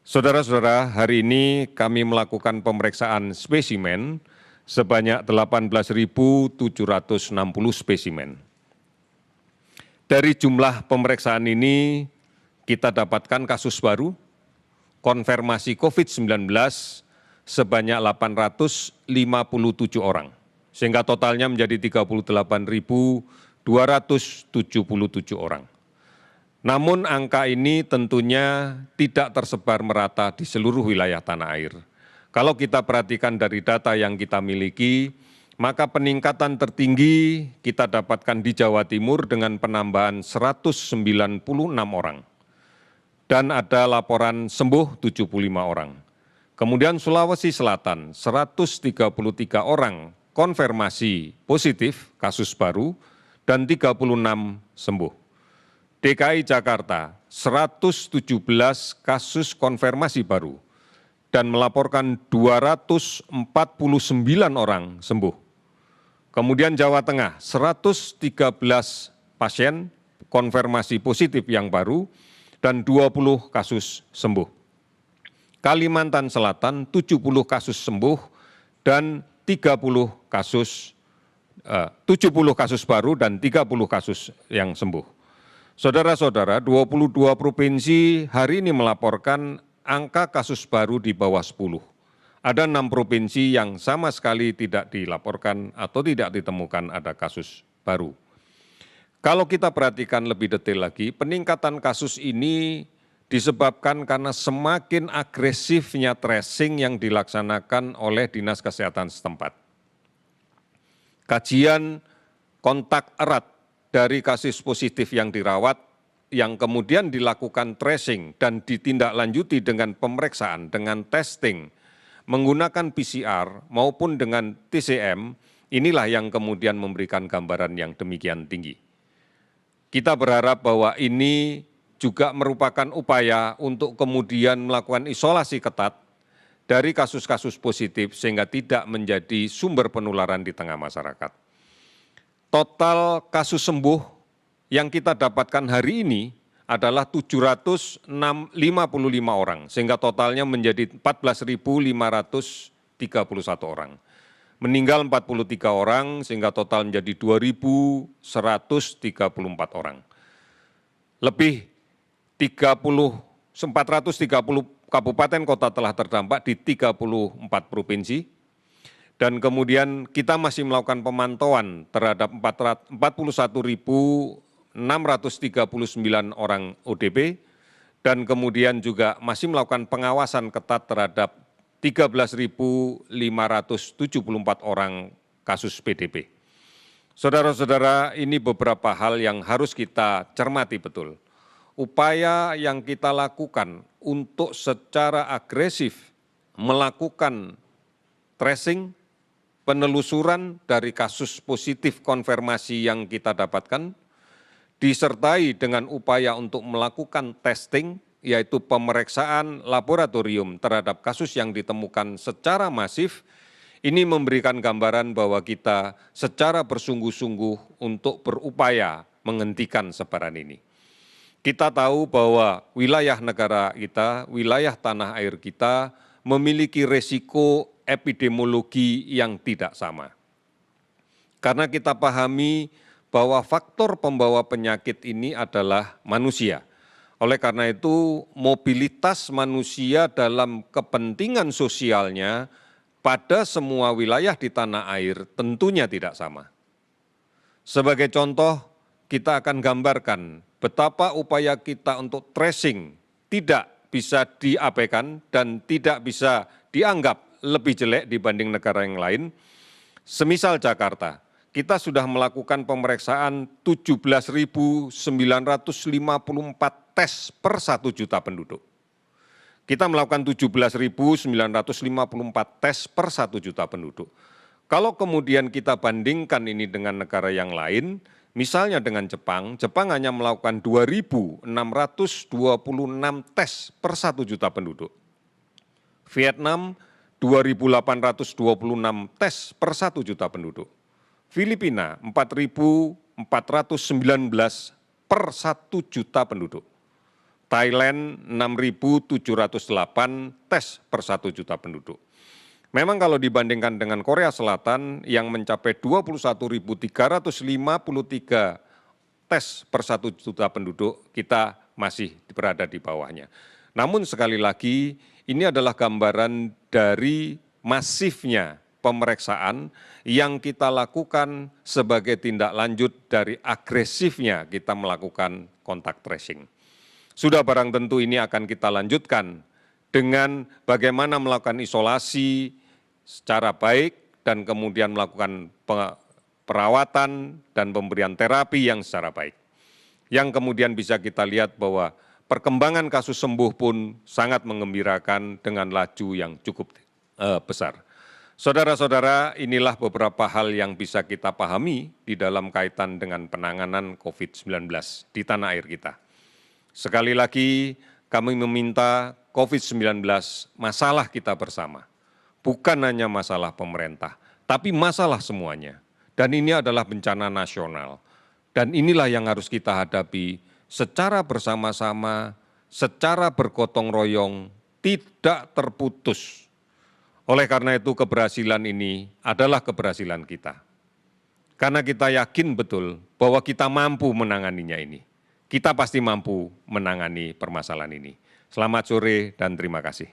Saudara-saudara, hari ini kami melakukan pemeriksaan spesimen sebanyak 18.760 spesimen. Dari jumlah pemeriksaan ini, kita dapatkan kasus baru, konfirmasi COVID-19 sebanyak 857 orang, sehingga totalnya menjadi 38.277 orang. Namun angka ini tentunya tidak tersebar merata di seluruh wilayah tanah air. Kalau kita perhatikan dari data yang kita miliki, maka peningkatan tertinggi kita dapatkan di Jawa Timur dengan penambahan 196 orang. Dan ada laporan sembuh 75 orang. Kemudian Sulawesi Selatan 133 orang konfirmasi positif kasus baru dan 36 sembuh. DKI Jakarta 117 kasus konfirmasi baru dan melaporkan 249 orang sembuh. Kemudian Jawa Tengah 113 pasien konfirmasi positif yang baru dan 20 kasus sembuh. Kalimantan Selatan 70 kasus sembuh dan 70 kasus baru dan 30 kasus yang sembuh. Saudara-saudara, 22 provinsi hari ini melaporkan angka kasus baru di bawah 10. Ada 6 provinsi yang sama sekali tidak dilaporkan atau tidak ditemukan ada kasus baru. Kalau kita perhatikan lebih detail lagi, peningkatan kasus ini disebabkan karena semakin agresifnya tracing yang dilaksanakan oleh Dinas Kesehatan setempat. Kajian kontak erat dari kasus positif yang dirawat, yang kemudian dilakukan tracing dan ditindaklanjuti dengan pemeriksaan, dengan testing, menggunakan PCR maupun dengan TCM, inilah yang kemudian memberikan gambaran yang demikian tinggi. Kita berharap bahwa ini juga merupakan upaya untuk kemudian melakukan isolasi ketat dari kasus-kasus positif sehingga tidak menjadi sumber penularan di tengah masyarakat. Total kasus sembuh yang kita dapatkan hari ini adalah 755 orang, sehingga totalnya menjadi 14.531 orang. Meninggal 43 orang, sehingga total menjadi 2.134 orang. Lebih 430 kabupaten kota telah terdampak di 34 provinsi. Dan kemudian kita masih melakukan pemantauan terhadap 41.639 orang ODP dan kemudian juga masih melakukan pengawasan ketat terhadap 13.574 orang kasus PDP. Saudara-saudara, ini beberapa hal yang harus kita cermati betul. Upaya yang kita lakukan untuk secara agresif melakukan tracing, penelusuran dari kasus positif konfirmasi yang kita dapatkan, disertai dengan upaya untuk melakukan testing, yaitu pemeriksaan laboratorium terhadap kasus yang ditemukan secara masif, ini memberikan gambaran bahwa kita secara bersungguh-sungguh untuk berupaya menghentikan sebaran ini. Kita tahu bahwa wilayah negara kita, wilayah tanah air kita memiliki resiko epidemiologi yang tidak sama. Karena kita pahami bahwa faktor pembawa penyakit ini adalah manusia. Oleh karena itu, mobilitas manusia dalam kepentingan sosialnya pada semua wilayah di tanah air tentunya tidak sama. Sebagai contoh, kita akan gambarkan betapa upaya kita untuk tracing tidak bisa diabaikan dan tidak bisa dianggap lebih jelek dibanding negara yang lain. Semisal Jakarta, kita sudah melakukan pemeriksaan 17.954 tes per 1 juta penduduk. Kita melakukan 17.954 tes per 1 juta penduduk. Kalau kemudian kita bandingkan ini dengan negara yang lain, misalnya dengan Jepang, Jepang hanya melakukan 2.626 tes per 1 juta penduduk. Vietnam 2.826 tes per 1 juta penduduk. Filipina 4.419 per 1 juta penduduk. Thailand 6.708 tes per 1 juta penduduk. Memang kalau dibandingkan dengan Korea Selatan yang mencapai 21.353 tes per 1 juta penduduk, kita masih berada di bawahnya. Namun sekali lagi, ini adalah gambaran dari masifnya pemeriksaan yang kita lakukan sebagai tindak lanjut dari agresifnya kita melakukan kontak tracing. Sudah barang tentu ini akan kita lanjutkan dengan bagaimana melakukan isolasi secara baik dan kemudian melakukan perawatan dan pemberian terapi yang secara baik. Yang kemudian bisa kita lihat bahwa perkembangan kasus sembuh pun sangat mengembirakan dengan laju yang cukup besar. Saudara-saudara, inilah beberapa hal yang bisa kita pahami di dalam kaitan dengan penanganan COVID-19 di tanah air kita. Sekali lagi, kami meminta COVID-19 masalah kita bersama. Bukan hanya masalah pemerintah, tapi masalah semuanya. Dan ini adalah bencana nasional. Dan inilah yang harus kita hadapi secara bersama-sama, secara bergotong royong, tidak terputus. Oleh karena itu keberhasilan ini adalah keberhasilan kita. Karena kita yakin betul bahwa kita mampu menanganinya ini. Kita pasti mampu menangani permasalahan ini. Selamat sore dan terima kasih.